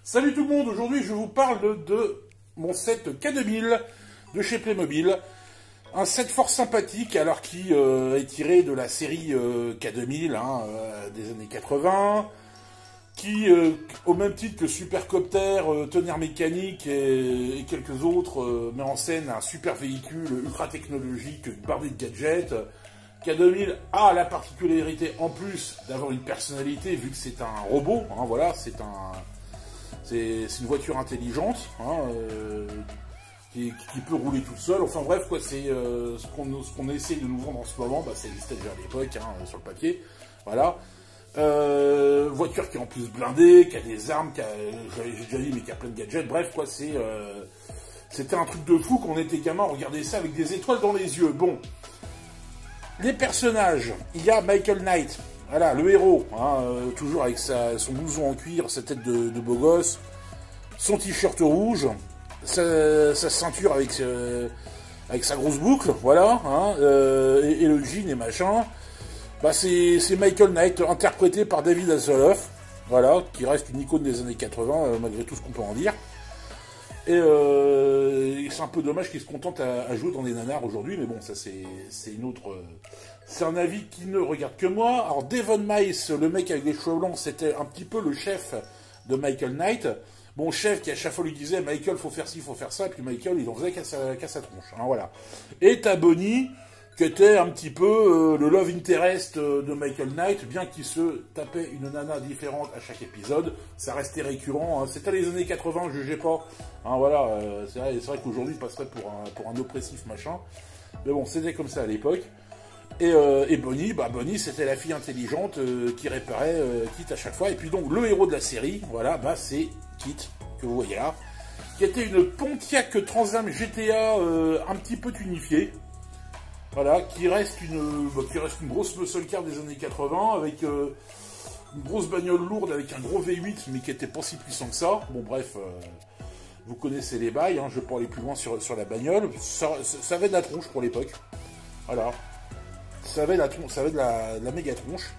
Salut tout le monde, aujourd'hui je vous parle de mon set K2000 de chez Playmobil. Un set fort sympathique, alors qui est tiré de la série K2000 des années 80, qui, au même titre que Supercopter, Tonnerre Mécanique et quelques autres, met en scène un super véhicule ultra technologique, bardé de gadgets. K2000 a la particularité, en plus d'avoir une personnalité, vu que c'est un robot, voilà, c'est une voiture intelligente, qui peut rouler toute seule. Enfin bref, quoi, c'est ce qu'on essaye de nous vendre en ce moment, ça existait déjà à l'époque, sur le papier, voilà. Voiture qui est en plus blindée, qui a des armes, j'ai déjà dit, mais qui a plein de gadgets. Bref, quoi, c'était un truc de fou quand on était gamin, on regardait ça avec des étoiles dans les yeux. Bon, les personnages, il y a Michael Knight, voilà, le héros, toujours avec son blouson en cuir, sa tête de beau gosse, son t-shirt rouge, sa ceinture avec sa grosse boucle, voilà, et le jean et machin. C'est Michael Knight, interprété par David Hasselhoff, voilà, qui reste une icône des années 80, malgré tout ce qu'on peut en dire. Et c'est un peu dommage qu'il se contente à jouer dans des nanars aujourd'hui, mais bon, ça c'est une autre... c'est un avis qui ne regarde que moi. Alors Devon Miles, le mec avec les cheveux blancs, c'était un petit peu le chef de Michael Knight. Bon, chef qui à chaque fois lui disait « Michael, faut faire ci, faut faire ça », et puis Michael, il en faisait qu'à sa tronche, voilà. Et t'as Bonnie, qui était un petit peu le love interest de Michael Knight, bien qu'il se tapait une nana différente à chaque épisode, ça restait récurrent, c'était les années 80, jugez pas, voilà, c'est vrai qu'aujourd'hui il passerait pour un oppressif machin, mais bon, c'était comme ça à l'époque. Et Bonnie, Bonnie c'était la fille intelligente qui réparait Kit à chaque fois, et puis donc le héros de la série, voilà, c'est Kit, que vous voyez là, qui était une Pontiac Trans Am GTA un petit peu tunifiée. Voilà, qui reste une grosse muscle car des années 80, avec une grosse bagnole lourde, avec un gros V8, mais qui était pas si puissant que ça. Bon, bref, vous connaissez les bails, je vais pas aller plus loin sur la bagnole. Ça avait de la tronche pour l'époque. Voilà. Ça avait de la méga tronche.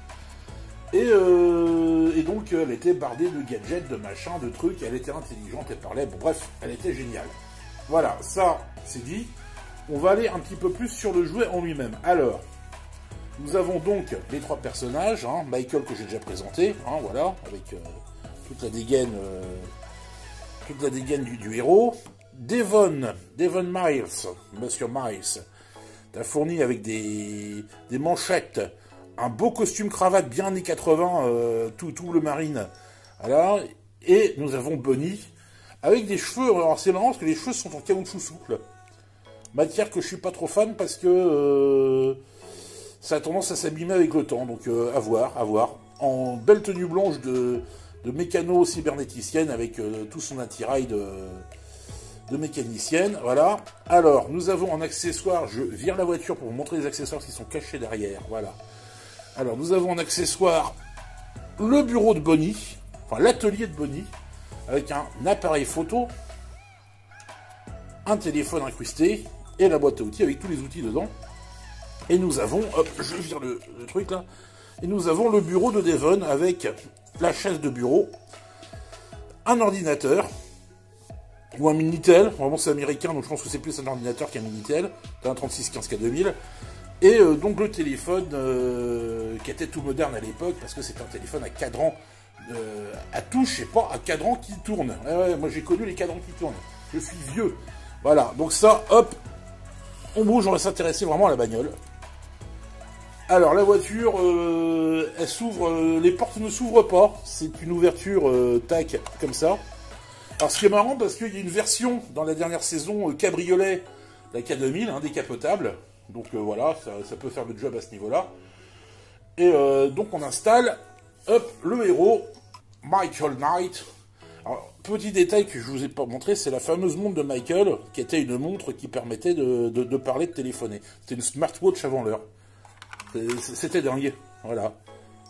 Et donc, elle était bardée de gadgets, de machins, de trucs, elle était intelligente, elle parlait, bon, bref, elle était géniale. Voilà, ça, c'est dit. On va aller un petit peu plus sur le jouet en lui-même. Alors, nous avons donc les trois personnages, Michael que j'ai déjà présenté, voilà, avec toute la dégaine du héros. Devon Miles, Monsieur Miles, t'as fourni avec des manchettes, un beau costume cravate bien années 80, tout le marine, voilà. Et nous avons Bonnie, avec des cheveux, alors c'est marrant parce que les cheveux sont en caoutchouc souple. Matière que je suis pas trop fan parce que ça a tendance à s'abîmer avec le temps, donc à voir. En belle tenue blanche de mécano cybernéticienne avec tout son attirail de mécanicienne, voilà. Alors, nous avons en accessoire, je vire la voiture pour vous montrer les accessoires qui sont cachés derrière, voilà. Alors, nous avons en accessoire le bureau de Bonnie, enfin l'atelier de Bonnie, avec un appareil photo, un téléphone incrusté, et la boîte à outils avec tous les outils dedans. Et nous avons, hop, je vire le truc là, et nous avons le bureau de Devon avec la chaise de bureau, un ordinateur, ou un Minitel, vraiment c'est américain, donc je pense que c'est plus un ordinateur qu'un Minitel, c'est un 3615 K2000, et donc le téléphone qui était tout moderne à l'époque, parce que c'est un téléphone à cadran, à touche, et pas à cadran qui tourne. Ouais, moi j'ai connu les cadrans qui tournent, je suis vieux. Voilà, donc ça, hop, on bouge, on va s'intéresser vraiment à la bagnole. Alors, la voiture, elle s'ouvre, les portes ne s'ouvrent pas, c'est une ouverture, tac, comme ça. Alors, ce qui est marrant, parce qu'il y a une version, dans la dernière saison, cabriolet, la K2000, décapotable. Donc, voilà, ça peut faire le job à ce niveau-là. Et donc, on installe, hop, le héros, Michael Knight. Alors, petit détail que je vous ai pas montré, c'est la fameuse montre de Michael, qui était une montre qui permettait de parler, de téléphoner. C'était une smartwatch avant l'heure. C'était dingue, voilà.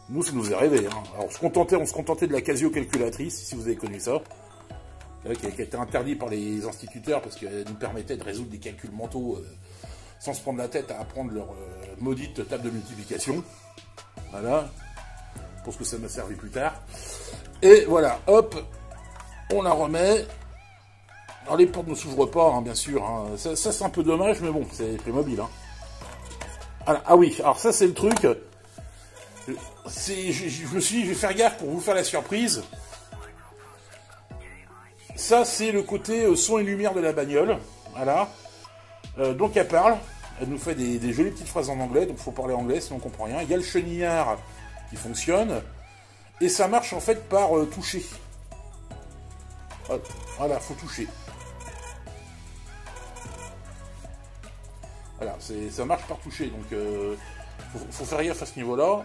Nous, ça nous est rêvé. Alors, on se contentait de la Casio-calculatrice, si vous avez connu ça, qui a été interdit par les instituteurs, parce qu'elle nous permettait de résoudre des calculs mentaux sans se prendre la tête à apprendre leur maudite table de multiplication. Voilà, pour ce que ça m'a servi plus tard. Et voilà, hop, on la remet. Alors les portes ne s'ouvrent pas, hein, bien sûr. Hein. Ça c'est un peu dommage, mais bon, c'est Playmobil. Hein. Voilà. Ah oui, alors ça c'est le truc. Je me suis dit, je vais faire gaffe pour vous faire la surprise. Ça c'est le côté son et lumière de la bagnole. Voilà. Donc elle parle. Elle nous fait des jolies petites phrases en anglais, donc il faut parler anglais sinon on comprend rien. Il y a le chenillard qui fonctionne. Et ça marche en fait par toucher. Voilà, faut toucher. Voilà, ça marche par toucher, donc faut faire gaffe à ce niveau-là.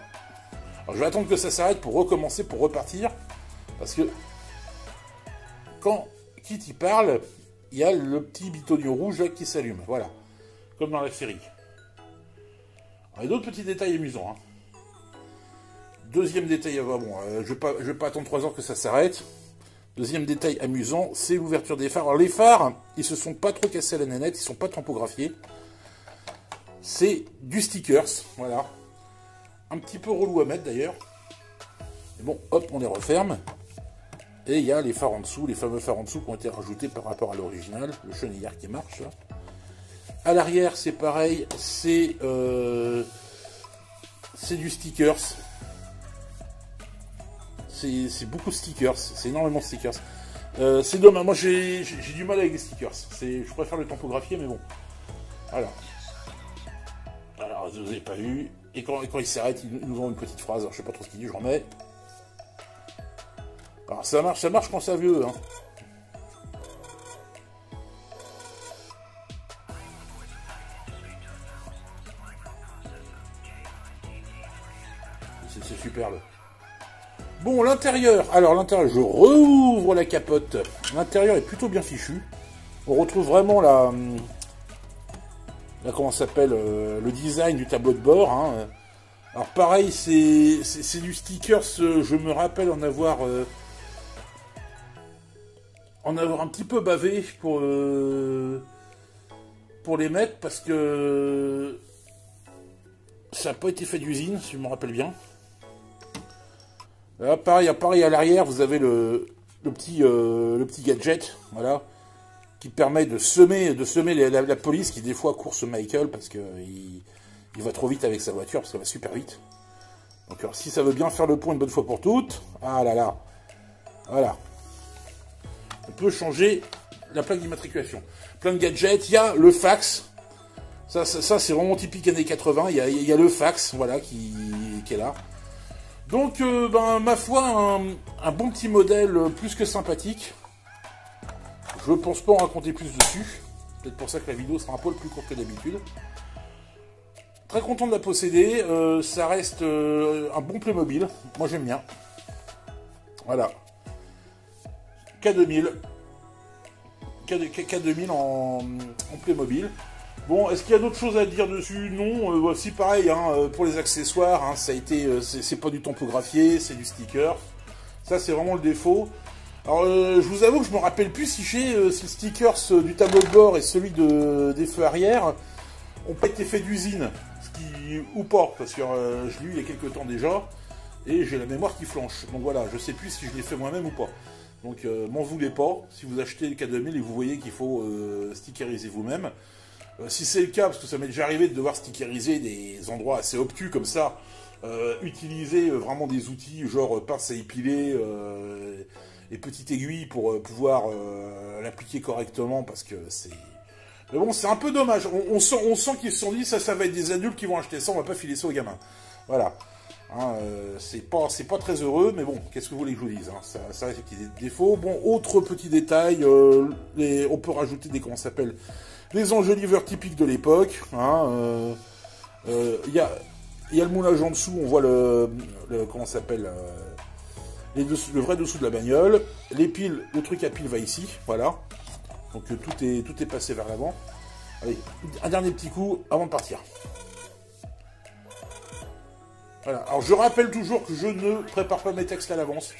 Alors je vais attendre que ça s'arrête pour recommencer, pour repartir. Parce que quand Kitty parle, il y a le petit bitonio rouge là qui s'allume. Voilà, comme dans la série. Alors, il y a d'autres petits détails amusants. Hein. Deuxième détail, bon, je vais pas attendre 3 heures que ça s'arrête. Deuxième détail amusant, c'est l'ouverture des phares. Alors les phares, ils se sont pas trop cassés à la nénette, ils sont pas tampographiés. C'est du stickers, voilà. Un petit peu relou à mettre d'ailleurs. Bon, hop, on les referme. Et il y a les phares en dessous, les fameux phares en dessous qui ont été rajoutés par rapport à l'original. Le chenillard qui marche. Là. À l'arrière, c'est pareil, c'est du stickers. C'est beaucoup de stickers, c'est énormément de stickers. C'est dommage, moi j'ai du mal avec les stickers. Je préfère le tampographier, mais bon. Voilà. Alors, vous n'avez pas vu. Et quand il s'arrête, ils nous ont une petite phrase. Alors, je sais pas trop ce qu'il dit, je remets. Alors, ça marche quand ça veut. Hein. C'est superbe. Bon, l'intérieur. Alors, l'intérieur, je rouvre la capote. L'intérieur est plutôt bien fichu. On retrouve vraiment là, comment ça s'appelle, le design du tableau de bord. Hein. Alors, pareil, c'est du stickers. Je me rappelle en avoir un petit peu bavé pour les mettre parce que ça n'a pas été fait d'usine, si je me rappelle bien. Là, pareil à l'arrière, vous avez le petit gadget, voilà, qui permet de semer la police qui des fois course Michael parce que il va trop vite avec sa voiture, parce qu'elle va super vite. Donc alors, si ça veut bien faire le point une bonne fois pour toutes, ah là là, voilà. On peut changer la plaque d'immatriculation. Plein de gadgets, il y a le fax. Ça c'est vraiment typique années 80, il y a le fax, voilà, qui est là. Donc, ma foi, un bon petit modèle plus que sympathique. Je pense pas en raconter plus dessus. Peut-être pour ça que la vidéo sera un peu plus courte que d'habitude. Très content de la posséder. Ça reste un bon Playmobil. Moi, j'aime bien. Voilà. K2000. K2000 en Playmobil. Bon, est-ce qu'il y a d'autres choses à dire dessus? Non, voici pareil, hein, pour les accessoires, hein, ça a été, c'est pas du tampographié, c'est du sticker. Ça, c'est vraiment le défaut. Alors, je vous avoue que je me rappelle plus si le stickers du tableau de bord et celui des feux arrière ont pas été faits d'usine, ou pas, parce que je l'ai eu il y a quelques temps déjà, et j'ai la mémoire qui flanche. Donc voilà, je sais plus si je l'ai fait moi-même ou pas. Donc, m'en voulez pas, si vous achetez le K2000 et vous voyez qu'il faut stickeriser vous-même. Si c'est le cas, parce que ça m'est déjà arrivé de devoir stickeriser des endroits assez obtus comme ça, utiliser vraiment des outils genre pince à épiler et petite aiguille pour pouvoir l'appliquer correctement, parce que c'est... Mais bon, c'est un peu dommage. On sent qu'ils se sont dit, ça va être des adultes qui vont acheter ça, on va pas filer ça aux gamins. Voilà. Hein, c'est pas très heureux, mais bon, qu'est-ce que vous voulez que je vous dise, hein, ça reste des défauts. Bon, autre petit détail, on peut rajouter des, comment ça s'appelle, les enjoliveurs typiques de l'époque. Hein, y a le moulage en dessous, on voit comment ça s'appelle, le vrai dessous de la bagnole. Les piles, le truc à piles va ici, voilà. Donc tout est passé vers l'avant. Allez, un dernier petit coup avant de partir. Voilà. Alors je rappelle toujours que je ne prépare pas mes textes à l'avance.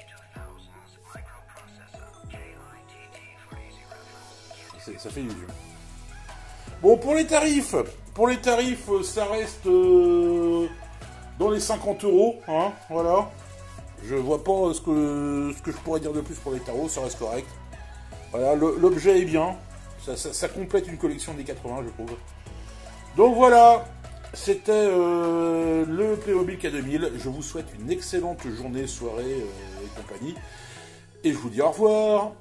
Ça fait illusion. Bon, pour les tarifs, ça reste dans les 50 euros, hein, voilà. Je vois pas ce que je pourrais dire de plus pour les tarots, ça reste correct. Voilà, l'objet est bien, ça complète une collection des 80, je trouve. Donc voilà, c'était le Playmobil K2000. Je vous souhaite une excellente journée, soirée et compagnie. Et je vous dis au revoir.